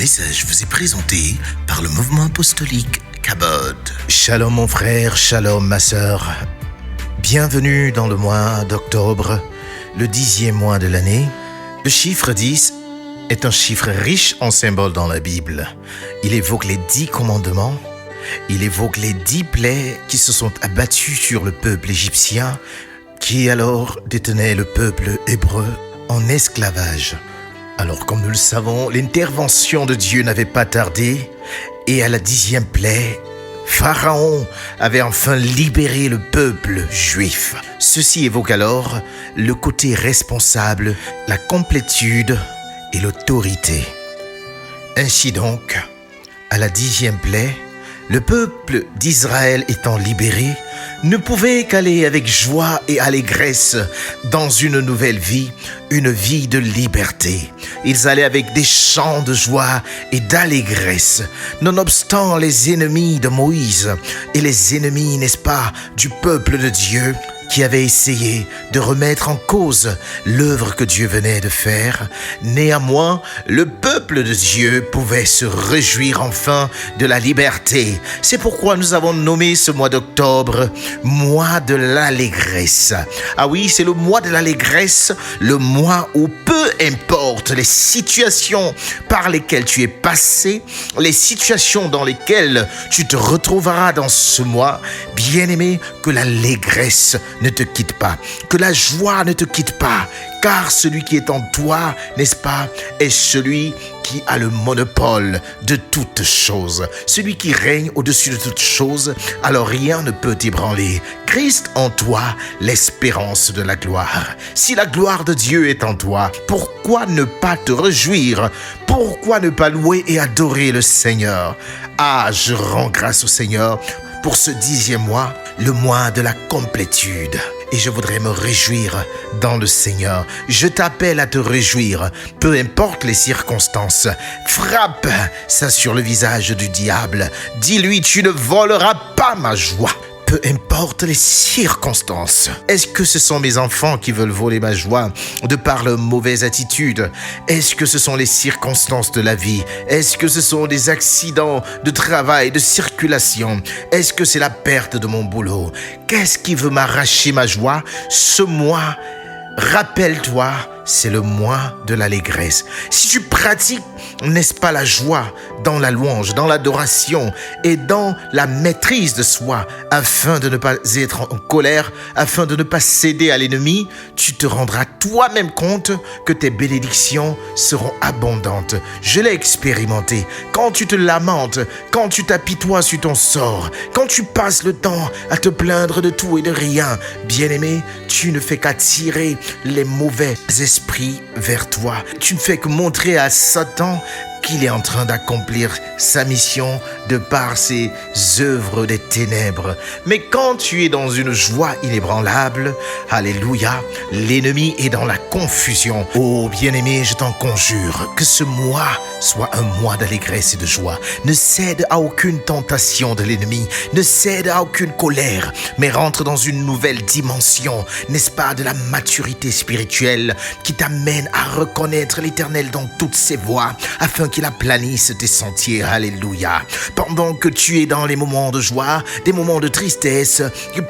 message vous est présenté par le mouvement apostolique Kabod. Shalom mon frère, shalom ma sœur. Bienvenue dans le mois d'octobre, le 10e mois de l'année. Le chiffre 10 est un chiffre riche en symboles dans la Bible. Il évoque les 10 commandements. Il évoque les 10 plaies qui se sont abattues sur le peuple égyptien, qui alors détenait le peuple hébreu en esclavage. Alors, comme nous le savons, l'intervention de Dieu n'avait pas tardé, et à la 10e plaie, Pharaon avait enfin libéré le peuple juif. Ceci évoque alors le côté responsable, la complétude et l'autorité. Ainsi donc, à la 10e plaie, le peuple d'Israël étant libéré, ne pouvait qu'aller avec joie et allégresse dans une nouvelle vie, une vie de liberté. Ils allaient avec des chants de joie et d'allégresse, nonobstant les ennemis de Moïse et les ennemis, n'est-ce pas, du peuple de Dieu, qui avait essayé de remettre en cause l'œuvre que Dieu venait de faire. Néanmoins, le peuple de Dieu pouvait se réjouir enfin de la liberté. C'est pourquoi nous avons nommé ce mois d'octobre mois de l'allégresse. Ah oui, c'est le mois de l'allégresse, le mois où peu importe les situations par lesquelles tu es passé, les situations dans lesquelles tu te retrouveras dans ce mois, bien-aimé, que l'allégresse ne te quitte pas, que la joie ne te quitte pas, car celui qui est en toi, n'est-ce pas, est celui qui a le monopole de toutes choses, celui qui règne au-dessus de toutes choses, alors rien ne peut t'ébranler. Christ en toi, l'espérance de la gloire. Si la gloire de Dieu est en toi, pourquoi ne pas te réjouir? Pourquoi ne pas louer et adorer le Seigneur? Ah, je rends grâce au Seigneur pour ce 10e mois, le mois de la complétude. Et je voudrais me réjouir dans le Seigneur. Je t'appelle à te réjouir, peu importe les circonstances. Frappe ça sur le visage du diable. Dis-lui, tu ne voleras pas ma joie. Peu importe les circonstances. Est-ce que ce sont mes enfants qui veulent voler ma joie de par leur mauvaise attitude? Est-ce que ce sont les circonstances de la vie? Est-ce que ce sont des accidents de travail, de circulation? Est-ce que c'est la perte de mon boulot? Qu'est-ce qui veut m'arracher ma joie? Ce mois, rappelle-toi, c'est le mois de l'allégresse. Si tu pratiques, n'est-ce pas, la joie dans la louange, dans l'adoration et dans la maîtrise de soi, afin de ne pas être en colère, afin de ne pas céder à l'ennemi, tu te rendras toi-même compte que tes bénédictions seront abondantes. Je l'ai expérimenté. Quand tu te lamentes, quand tu t'apitoies sur ton sort, quand tu passes le temps à te plaindre de tout et de rien, bien-aimé, tu ne fais qu'attirer les mauvais esprits vers toi. Tu ne fais que montrer à Satan qu'il est en train d'accomplir sa mission de par ses œuvres des ténèbres. Mais quand tu es dans une joie inébranlable, alléluia, l'ennemi est dans la confusion. Oh bien-aimé, je t'en conjure, que ce mois soit un mois d'allégresse et de joie. Ne cède à aucune tentation de l'ennemi, ne cède à aucune colère, mais rentre dans une nouvelle dimension, n'est-ce pas, de la maturité spirituelle qui t'amène à reconnaître l'Éternel dans toutes ses voies, afin qu'il aplanisse tes sentiers. Alléluia. Pendant que tu es dans les moments de joie, des moments de tristesse,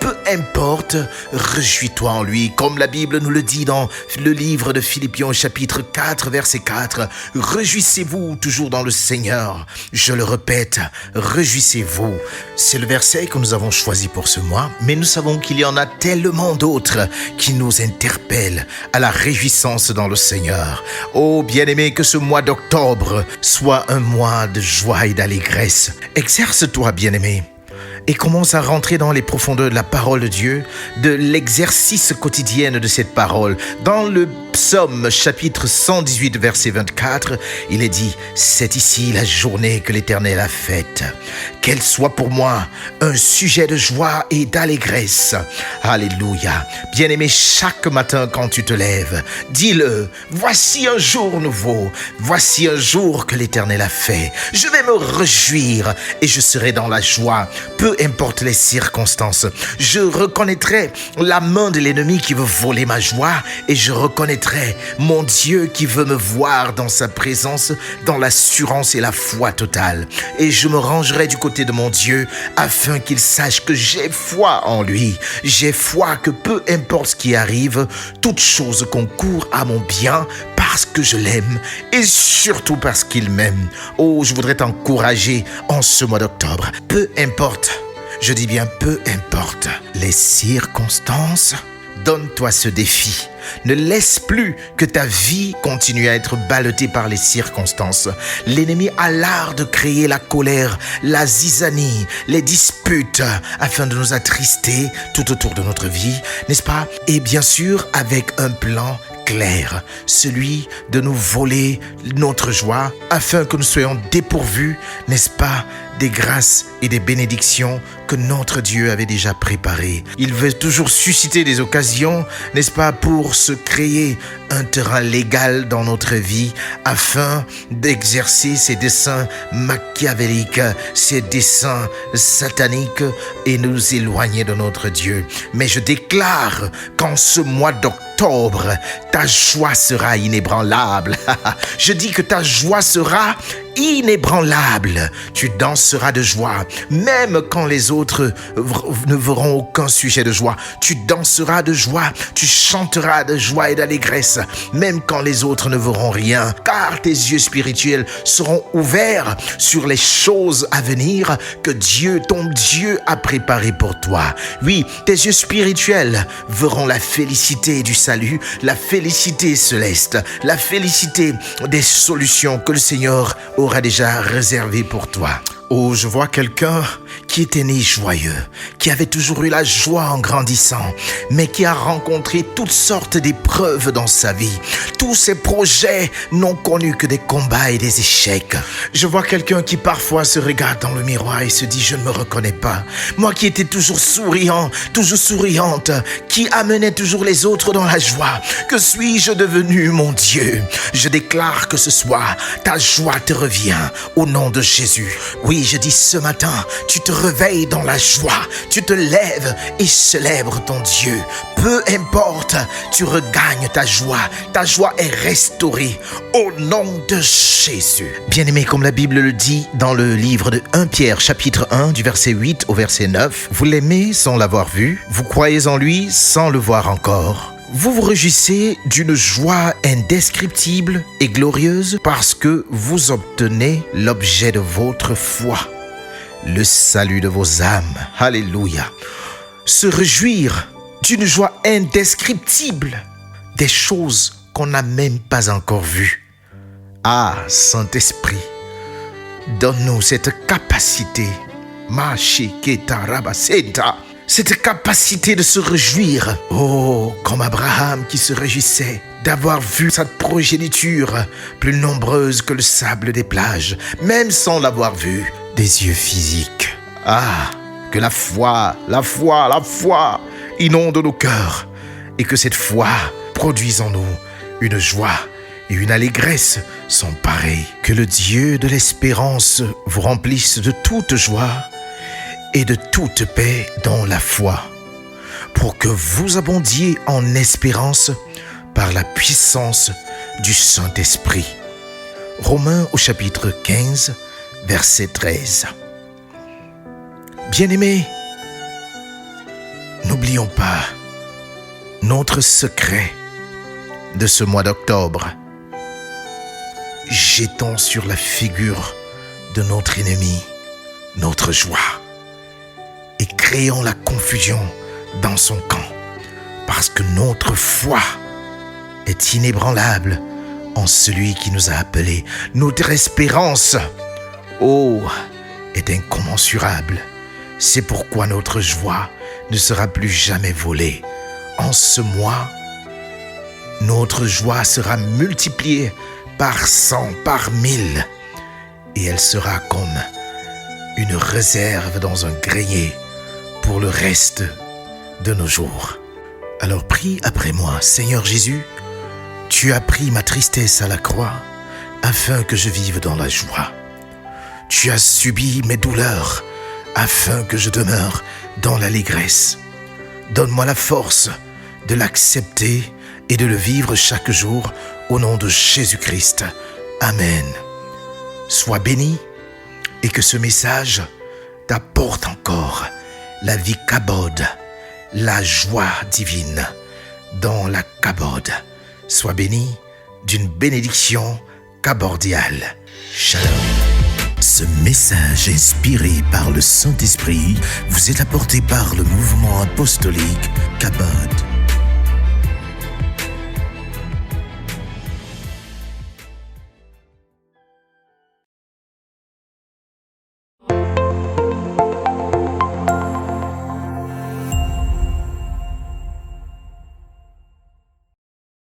peu importe, réjouis-toi en lui. Comme la Bible nous le dit dans le livre de Philippiens chapitre 4, verset 4. Réjouissez-vous toujours dans le Seigneur. Je le répète, réjouissez-vous. C'est le verset que nous avons choisi pour ce mois, mais nous savons qu'il y en a tellement d'autres qui nous interpellent à la réjouissance dans le Seigneur. Oh bien-aimé, que ce mois d'octobre soit un mois de joie et d'allégresse. Exerce-toi, bien-aimé, et commence à rentrer dans les profondeurs de la parole de Dieu, de l'exercice quotidien de cette parole. Dans le psaume chapitre 118, verset 24, il est dit « C'est ici la journée que l'Éternel a faite. Qu'elle soit pour moi un sujet de joie et d'allégresse. » Alléluia. Bien-aimé, chaque matin quand tu te lèves, dis-le, voici un jour nouveau, voici un jour que l'Éternel a fait. Je vais me réjouir et je serai dans la joie, peu importe les circonstances. Je reconnaîtrai la main de l'ennemi qui veut voler ma joie et je reconnaîtrai serai mon Dieu qui veut me voir dans sa présence, dans l'assurance et la foi totale. Et je me rangerai du côté de mon Dieu afin qu'il sache que j'ai foi en lui. J'ai foi que peu importe ce qui arrive, toute chose concourt à mon bien parce que je l'aime et surtout parce qu'il m'aime. Oh, je voudrais t'encourager en ce mois d'octobre. Peu importe, je dis bien peu importe les circonstances, donne-toi ce défi. Ne laisse plus que ta vie continue à être ballottée par les circonstances. L'ennemi a l'art de créer la colère, la zizanie, les disputes afin de nous attrister tout autour de notre vie, n'est-ce pas? Et bien sûr, avec un plan clair, celui de nous voler notre joie afin que nous soyons dépourvus, n'est-ce pas, des grâces et des bénédictions que notre Dieu avait déjà préparées. Il veut toujours susciter des occasions, n'est-ce pas, pour se créer un terrain légal dans notre vie afin d'exercer ses desseins machiavéliques, ses desseins sataniques et nous éloigner de notre Dieu. Mais je déclare qu'en ce mois d'octobre, ta joie sera inébranlable. Je dis que ta joie sera inébranlable. Tu danseras de joie, même quand les autres ne verront aucun sujet de joie. Tu danseras de joie, tu chanteras de joie et d'allégresse, même quand les autres ne verront rien, car tes yeux spirituels seront ouverts sur les choses à venir que Dieu, ton Dieu, a préparées pour toi. Oui, tes yeux spirituels verront la félicité du salut, la félicité céleste, la félicité des solutions que le Seigneur aura déjà réservées pour toi. Oh, je vois quelqu'un qui était né joyeux, qui avait toujours eu la joie en grandissant, mais qui a rencontré toutes sortes d'épreuves dans sa vie. Tous ses projets n'ont connu que des combats et des échecs. Je vois quelqu'un qui parfois se regarde dans le miroir et se dit « Je ne me reconnais pas ». Moi qui étais toujours souriant, toujours souriante, qui amenait toujours les autres dans la joie. Que suis-je devenu, mon Dieu? Je déclare que ce soir, ta joie te revient au nom de Jésus. Oui, je dis ce matin, tu te réveilles dans la joie, tu te lèves et célèbres ton Dieu. Peu importe, tu regagnes ta joie est restaurée au nom de Jésus. Bien-aimé, comme la Bible le dit dans le livre de 1 Pierre, chapitre 1, du verset 8 au verset 9, vous l'aimez sans l'avoir vu, vous croyez en lui sans le voir encore. Vous vous réjouissez d'une joie indescriptible et glorieuse parce que vous obtenez l'objet de votre foi, le salut de vos âmes. Alléluia. Se réjouir d'une joie indescriptible, des choses qu'on n'a même pas encore vues. Ah, Saint-Esprit, donne-nous cette capacité. Cette capacité de se réjouir. Oh, comme Abraham qui se réjouissait d'avoir vu sa progéniture plus nombreuse que le sable des plages, même sans l'avoir vue des yeux physiques. Ah, que la foi inonde nos cœurs et que cette foi produise en nous une joie et une allégresse sans pareil. Que le Dieu de l'espérance vous remplisse de toute joie et de toute paix dans la foi, pour que vous abondiez en espérance par la puissance du Saint-Esprit. Romains au chapitre 15, verset 13. Bien-aimés, n'oublions pas notre secret de ce mois d'octobre. Jetons sur la figure de notre ennemi notre joie et créons la confusion dans son camp, parce que notre foi est inébranlable en celui qui nous a appelés. Notre espérance, est incommensurable. C'est pourquoi notre joie ne sera plus jamais volée. En ce mois, notre joie sera multipliée par 100, par 1000, et elle sera comme une réserve dans un grenier pour le reste de nos jours. Alors prie après moi. Seigneur Jésus, tu as pris ma tristesse à la croix afin que je vive dans la joie. Tu as subi mes douleurs afin que je demeure dans l'allégresse. Donne-moi la force de l'accepter et de le vivre chaque jour au nom de Jésus-Christ. Amen. Sois béni et que ce message t'apporte encore la vie kabod, la joie divine dans la kabod. Sois béni d'une bénédiction kabordiale. Shalom. Ce message inspiré par le Saint-Esprit vous est apporté par le mouvement apostolique Kabod.